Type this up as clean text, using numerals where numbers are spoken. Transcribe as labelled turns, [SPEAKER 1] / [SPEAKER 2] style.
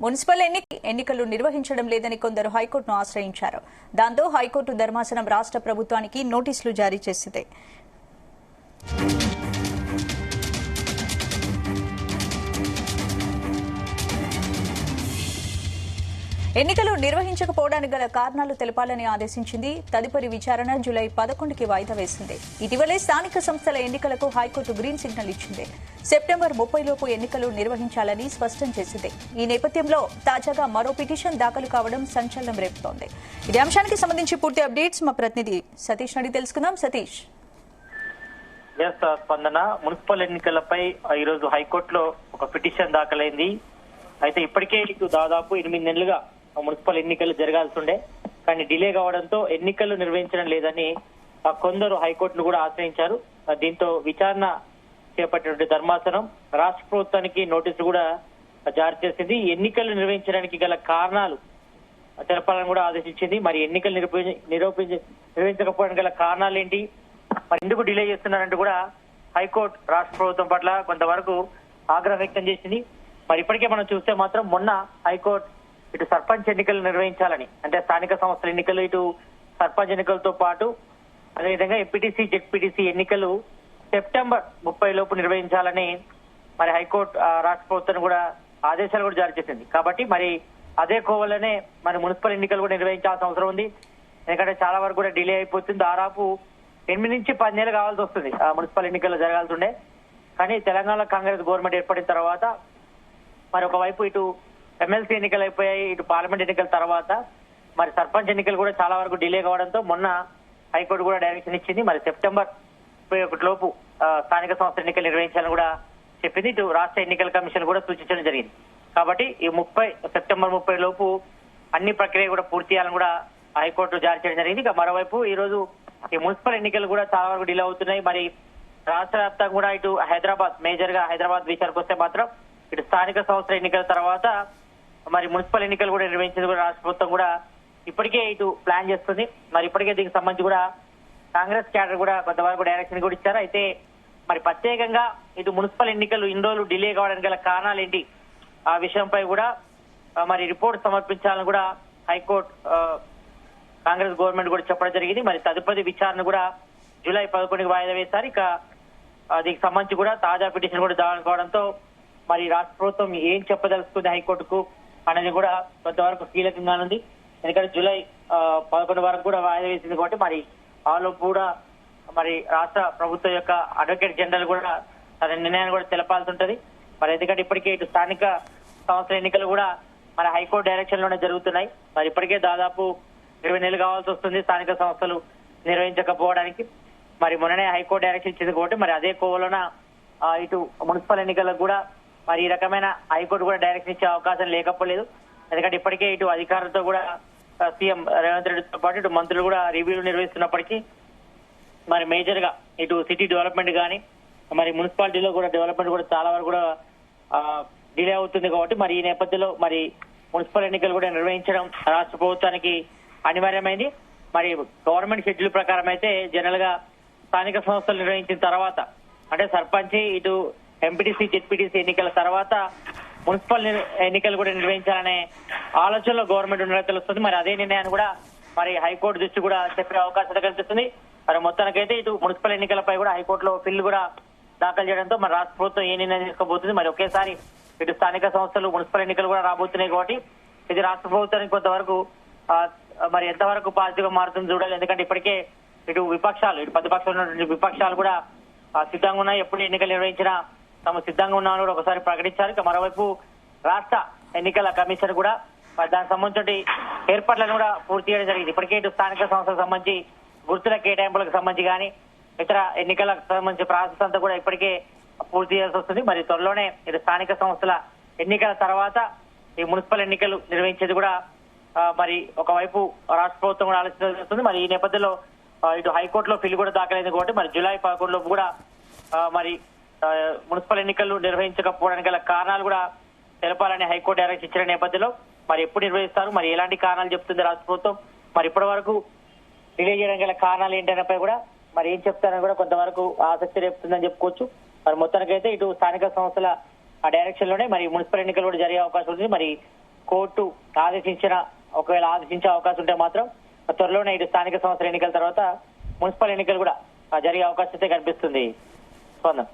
[SPEAKER 1] Municipal ఎన్నికలు నిర్వహించడం లేదని కొందరు హైకోర్టును ఆశ్రయించారు. దాంతో హైకోర్టు ధర్మాసనం రాష్ట్ర ప్రభుత్వానికి నోటీసులు జారీ చేసింది. ఎన్నికలు నిర్వహించకపోవడానికి గల కారణాలు తెలపాలని ఆదేశించింది. తదుపరి విచారణ జూలై 11కి వాయిదా వేసింది. ఇటీవలే స్థానిక సంస్థల ఎన్నికలకు హైకోర్టు గ్రీన్ సిగ్నల్ ఇచ్చింది. సెప్టెంబర్ 30 లోపు ఎన్నికలు నిర్వహించాలని స్పష్టం చేసింది. ఈ నేపథ్యంలో తాజాగా మరో పిటిషన్ దాఖలు కావడం సంచలనం రేపుతోంది. ఇదే అంశానికి సంబంధించి పూర్తి అప్డేట్స్ మా ప్రతినిధి సతీష్ అడిగి తెలుసుకుందాం. సతీష్,
[SPEAKER 2] స్పందన మున్సిపల్ ఎన్నికలపై ఈరోజు హైకోర్టులో ఒక పిటిషన్ దాఖలైంది. అయితే ఇప్పటికే దాదాపు 8 నెలలుగా మున్సిపల్ ఎన్నికలు జరగాల్సి ఉండే, కానీ డిలే కావడంతో ఎన్నికలు నిర్వహించడం లేదని కొందరు హైకోర్టును కూడా ఆశ్రయించారు. దీంతో విచారణ చేపట్టినటువంటి ధర్మాసనం రాష్ట్ర ప్రభుత్వానికి నోటీసులు కూడా జారీ చేసింది. ఎన్నికలు నిర్వహించడానికి గల కారణాలు తెలపాలని కూడా ఆదేశించింది. మరి ఎన్నికలు నిర్వహించకపోవడం గల కారణాలు ఏంటి, మరి ఎందుకు డిలే చేస్తున్నారంటూ కూడా హైకోర్టు రాష్ట్ర ప్రభుత్వం పట్ల కొంతవరకు ఆగ్రహం వ్యక్తం చేసింది. మరి ఇప్పటికే మనం చూస్తే మాత్రం మొన్న హైకోర్టు ఇటు సర్పంచ్ ఎన్నికలు నిర్వహించాలని, అంటే స్థానిక సంస్థల ఎన్నికలు, ఇటు సర్పంచ్ ఎన్నికలతో పాటు అదేవిధంగా ఎంపీటీసీ జెడ్పీటీసీ ఎన్నికలు సెప్టెంబర్ 30 లోపు నిర్వహించాలని మరి హైకోర్టు రాష్ట్ర ప్రభుత్వాన్ని కూడా ఆదేశాలు కూడా జారీ చేసింది. కాబట్టి మరి అదే కోవలోనే మరి మున్సిపల్ ఎన్నికలు కూడా నిర్వహించాల్సిన అవసరం ఉంది. ఎందుకంటే చాలా వరకు కూడా డిలే అయిపోతుంది. దాదాపు 8 నుంచి 10 నెలలు కావాల్సి వస్తుంది మున్సిపల్ ఎన్నికలు జరగాల్సి ఉండే. కానీ తెలంగాణ కాంగ్రెస్ గవర్నమెంట్ ఏర్పడిన తర్వాత మరి ఒకవైపు ఇటు ఎమ్మెల్సీ ఎన్నికలు అయిపోయాయి, ఇటు పార్లమెంట్ ఎన్నికల తర్వాత మరి సర్పంచ్ ఎన్నికలు కూడా చాలా వరకు డిలే కావడంతో మొన్న హైకోర్టు కూడా డైరెక్షన్ ఇచ్చింది. మరి సెప్టెంబర్ 31 లోపు స్థానిక సంస్థ ఎన్నికలు నిర్వహించాలని కూడా చెప్పింది. ఇటు రాష్ట్ర ఎన్నికల కమిషన్ కూడా సూచించడం జరిగింది. కాబట్టి ఈ సెప్టెంబర్ 30 లోపు అన్ని ప్రక్రియ కూడా పూర్తి చేయాలని కూడా హైకోర్టు జారీ చేయడం జరిగింది. ఇక మరోవైపు ఈ రోజు ఈ మున్సిపల్ ఎన్నికలు కూడా చాలా వరకు డిలే అవుతున్నాయి. మరి రాష్ట్ర వ్యాప్తంగా కూడా ఇటు హైదరాబాద్, మేజర్ గా హైదరాబాద్ విషయానికి వస్తే మాత్రం ఇటు స్థానిక సంస్థల ఎన్నికల తర్వాత మరి మున్సిపల్ ఎన్నికలు కూడా నిర్వహించేది కూడా రాష్ట్ర ప్రభుత్వం కూడా ఇప్పటికే ఇటు ప్లాన్ చేస్తుంది. మరి ఇప్పటికే దీనికి సంబంధించి కూడా కాంగ్రెస్ క్యాడర్ కూడా కొంతవరకు డైరెక్షన్ కూడా ఇచ్చారు. అయితే మరి ప్రత్యేకంగా ఇటు మున్సిపల్ ఎన్నికలు ఇన్ని రోజులు డిలే కావడానికి గల కారణాలు ఏంటి, ఆ విషయంపై కూడా మరి రిపోర్ట్ సమర్పించాలని కూడా హైకోర్టు కాంగ్రెస్ గవర్నమెంట్ కూడా చెప్పడం జరిగింది. మరి తదుపరి విచారణ కూడా జూలై 11కి వాయిదా వేశారు. ఇక దీనికి సంబంధించి కూడా తాజా పిటిషన్ కూడా దాఖలు కావడంతో మరి రాష్ట్ర ప్రభుత్వం ఏం చెప్పదలుచుకుంది హైకోర్టుకు అనేది కూడా కొంతవరకు కీలకంగా ఉంది. ఎందుకంటే జూలై 11 వరకు కూడా వాయిదా వేసింది కాబట్టి మరి ఆలోపు కూడా మరి రాష్ట్ర ప్రభుత్వం యొక్క అడ్వకేట్ జనరల్ కూడా తన నిర్ణయాన్ని కూడా తెలపాల్సి ఉంటది. మరి ఎందుకంటే ఇప్పటికే ఇటు స్థానిక సంస్థల ఎన్నికలు కూడా మరి హైకోర్టు డైరెక్షన్ లోనే జరుగుతున్నాయి. మరి ఇప్పటికే దాదాపు 20 నెలలు కావాల్సి వస్తుంది స్థానిక సంస్థలు నిర్వహించకపోవడానికి. మరి మొన్ననే హైకోర్టు డైరెక్షన్ ఇచ్చింది కాబట్టి మరి అదే కోవలోన ఇటు మున్సిపల్ ఎన్నికలకు కూడా మరి ఈ రకమైన హైకోర్టు కూడా డైరెక్షన్ ఇచ్చే అవకాశం లేకపోలేదు. ఎందుకంటే ఇప్పటికే ఇటు అధికారులతో కూడా సీఎం రేవంత్ రెడ్డితో పాటు ఇటు మంత్రులు కూడా రివ్యూలు నిర్వహిస్తున్నప్పటికీ మరి మేజర్ గా ఇటు సిటీ డెవలప్మెంట్ కానీ మరి మున్సిపాలిటీలో కూడా డెవలప్మెంట్ కూడా చాలా వరకు కూడా డిలే అవుతుంది. కాబట్టి మరి ఈ నేపథ్యంలో మరి మున్సిపల్ ఎన్నికలు కూడా నిర్వహించడం రాష్ట్ర ప్రభుత్వానికి అనివార్యమైంది. మరి గవర్నమెంట్ షెడ్యూల్ ప్రకారం అయితే జనరల్ గా స్థానిక సంస్థలు నిర్వహించిన తర్వాత, అంటే సర్పంచ్ ఇటు ఎంపీటీసీ జెడ్పీటీసీ ఎన్నికల తర్వాత మున్సిపల్ ఎన్నికలు కూడా నిర్వహించాలనే ఆలోచనలో గవర్నమెంట్ ఉన్నట్టు తెలుస్తుంది. మరి అదే నిర్ణయాన్ని కూడా మరి హైకోర్టు దృష్టి కూడా చెప్పే అవకాశం కనిపిస్తుంది. మరి మొత్తానికైతే ఇటు మున్సిపల్ ఎన్నికలపై కూడా హైకోర్టులో పిల్లు కూడా దాఖలు చేయడంతో మరి రాష్ట్ర ప్రభుత్వం ఏ నిర్ణయం తీసుకోబోతుంది, మరి ఒకేసారి ఇటు స్థానిక సంస్థలు మున్సిపల్ ఎన్నికలు కూడా రాబోతున్నాయి. కాబట్టి ఇది రాష్ట్ర ప్రభుత్వానికి కొంతవరకు మరి ఎంతవరకు పాజిటివ్ గా మారుతుంది చూడాలి. ఎందుకంటే ఇప్పటికే ఇటు విపక్షాలు, ఇటు ప్రతిపక్షాలు విపక్షాలు కూడా సిద్ధంగా ఉన్నాయి. ఎప్పుడు ఎన్నికలు నిర్వహించినా తాము సిద్ధంగా ఉన్నామని కూడా ఒకసారి ప్రకటించారు. ఇక మరోవైపు రాష్ట్ర ఎన్నికల కమిషన్ కూడా దానికి సంబంధించి ఏర్పాట్లను కూడా పూర్తి చేయడం జరిగింది. ఇప్పటికే ఇటు స్థానిక సంస్థలకు సంబంధించి గుర్తుల కేటాయింపులకు సంబంధించి కానీ ఇతర ఎన్నికలకు సంబంధించి ప్రాసెస్ అంతా కూడా ఇప్పటికే పూర్తి చేయాల్సి వస్తుంది. మరి త్వరలోనే ఇటు స్థానిక సంస్థల ఎన్నికల తర్వాత ఈ మున్సిపల్ ఎన్నికలు నిర్వహించేది కూడా మరి ఒకవైపు రాష్ట్ర ప్రభుత్వం కూడా ఆలోచన చేస్తుంది. మరి ఈ నేపథ్యంలో ఇటు హైకోర్టులో పిల్లు కూడా దాఖలైంది కాబట్టి మరి జూలై 11 లోపు కూడా మరి మున్సిపల్ ఎన్నికలు నిర్వహించకపోవడానికి గల కారణాలు కూడా తెలపాలని హైకోర్టు డైరెక్షన్ ఇచ్చిన నేపథ్యంలో మరి ఎప్పుడు నిర్వహిస్తారు, మరి ఎలాంటి కారణాలు చెప్తుంది రాష్ట్ర ప్రభుత్వం, మరి ఇప్పటి వరకు డిలే చేయడానికి గల కారణాలు ఏంటనేపై కూడా మరి ఏం చెప్తారని కూడా కొంతవరకు ఆసక్తి రేపుతుందని చెప్పుకోవచ్చు. మరి మొత్తానికైతే ఇటు స్థానిక సంస్థల ఆ డైరెక్షన్ లోనే మరి మున్సిపల్ ఎన్నికలు కూడా జరిగే అవకాశం ఉంది. మరి కోర్టు ఒకవేళ ఆదేశించే అవకాశం ఉంటే మాత్రం త్వరలోనే ఇటు స్థానిక సంస్థల ఎన్నికల తర్వాత మున్సిపల్ ఎన్నికలు కూడా జరిగే అవకాశం అయితే కనిపిస్తుంది. స్పందన.